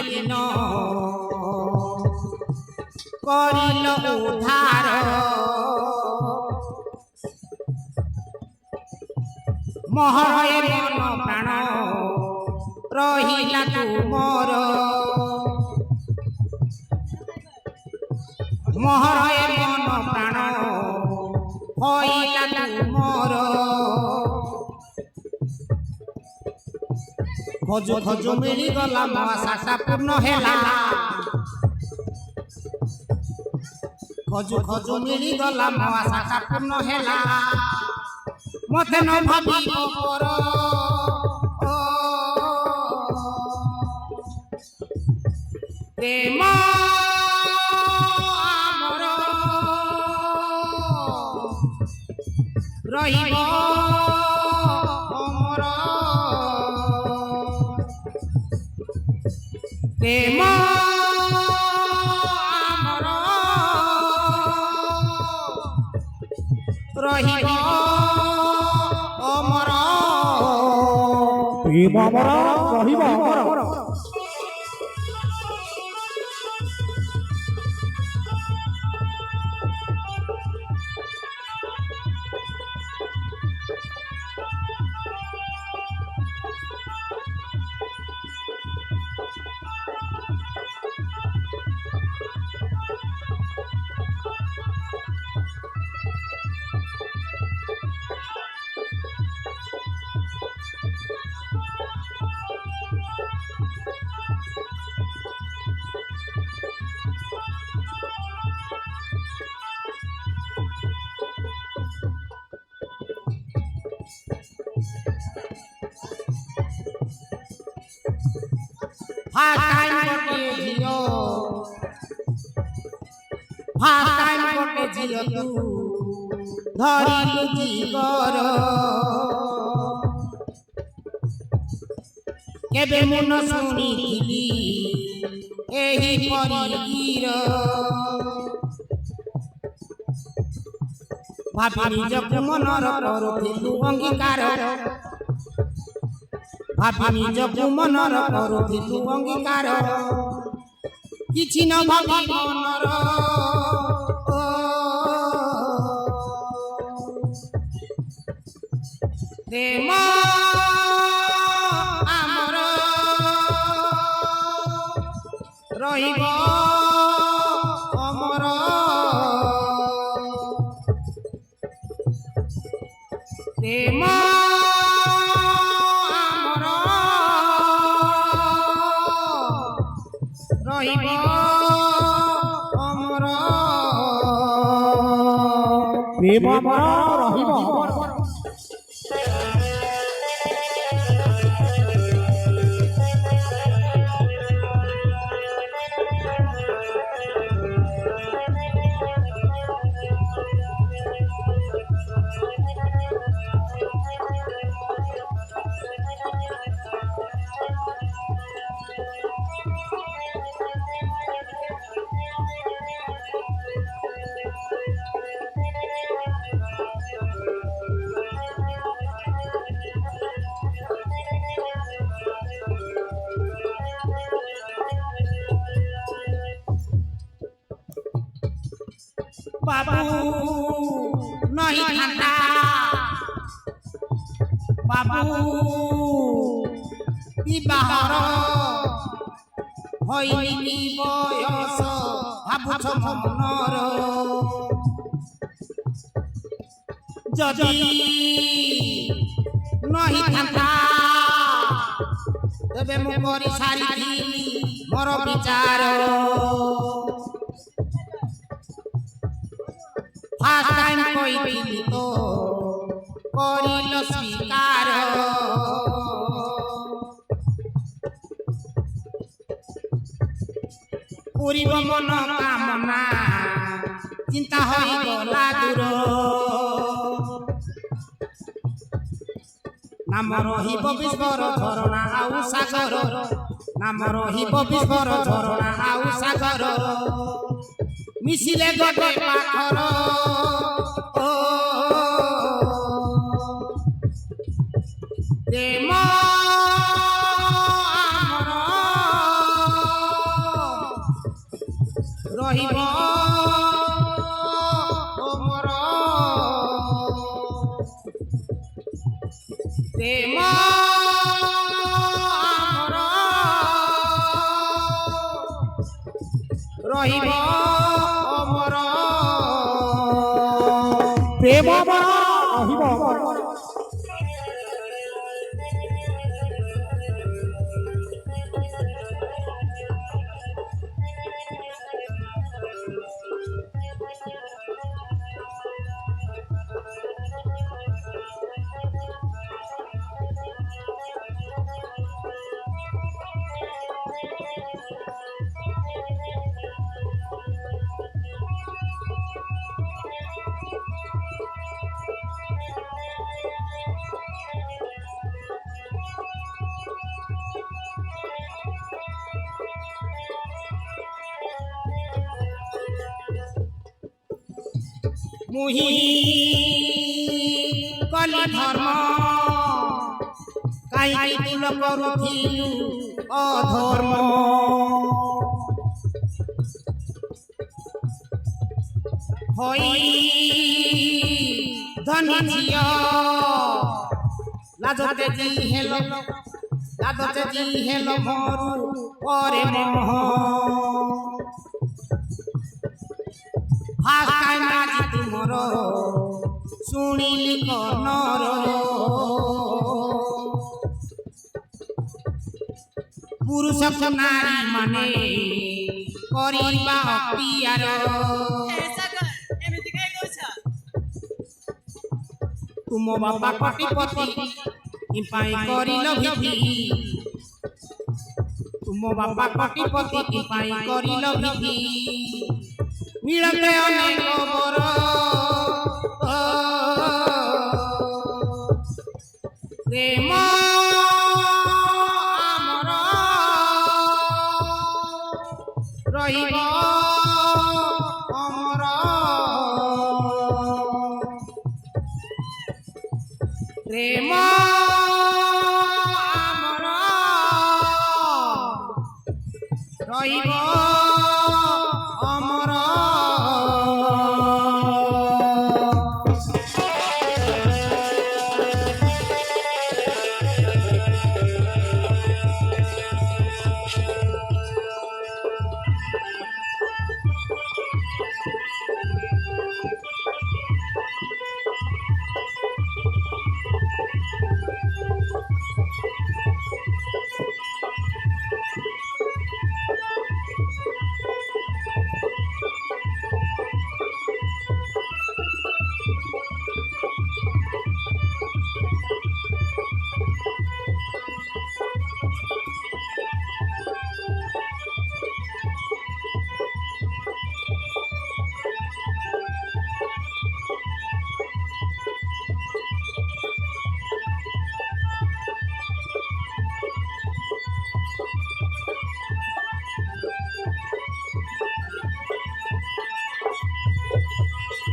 दिन करिल उद्धार महरए मन प्राण रहिला तुमर महरए मन प्राण हइला तुमर खोजु खोजु मिली गला मो आशा पूर्ण हेला खोजु खोजु मिली गला मो आशा पूर्ण हेला मते न भाबी पर प्रेम आमर रहिब अमर प्रेम आमर रहिब अमर प्रेम अमर रहिब अमर First time gote jio tu dharilu jigar kebe mun sunithili ehi parigir bhabi nijoku monor koruthilu angikar भाभी निजकु मनर करुथिलु अंगीकार किछि न भाभी मनर प्रेम आमर रहिब अमर प्रेम रहिब अमर प्रेम अमर रहिब अमर बाबू नहीं थांता बाबू बाहर हईनी बयस भाबुछ मनर जदि नहीं थांता तेबे मु करि सारिथि मोर विचार फर्स्ट टाइम कहिथिलि तो करिल स्वीकार पूरीब मन कामना चिंता होई गला दूर नाम रहिब विश्वर झरणा आउ सागर नाम रहिब विश्वर झरणा आउ सागर मिसिले गटे पाखर प्रेम आमर ପ୍ରେମ ଆମର ରହିବ ଅମର ପ୍ରେମ ଆମର ରହିବ ଅମର মুহি কলি ধর্ম কাই তুল করুথিলু অধর্ম হই ধনী ঝিয় লাজতে জি হেল লাজতে জি হেল মরু পরে মহ হাসাই মাঝি তুমর শুনিলি কর্ণর পুরুষ নারী মানে করিবা অক্তিয়ার তুম বাপা কোটিপতি ইপাই করিল ভিধি তুম বাপা কোটিপতি ইপাই করিল ভিধি মিলতে অনেক বর প্রেম আমার রহিব অমর প্রেম আমার রহিব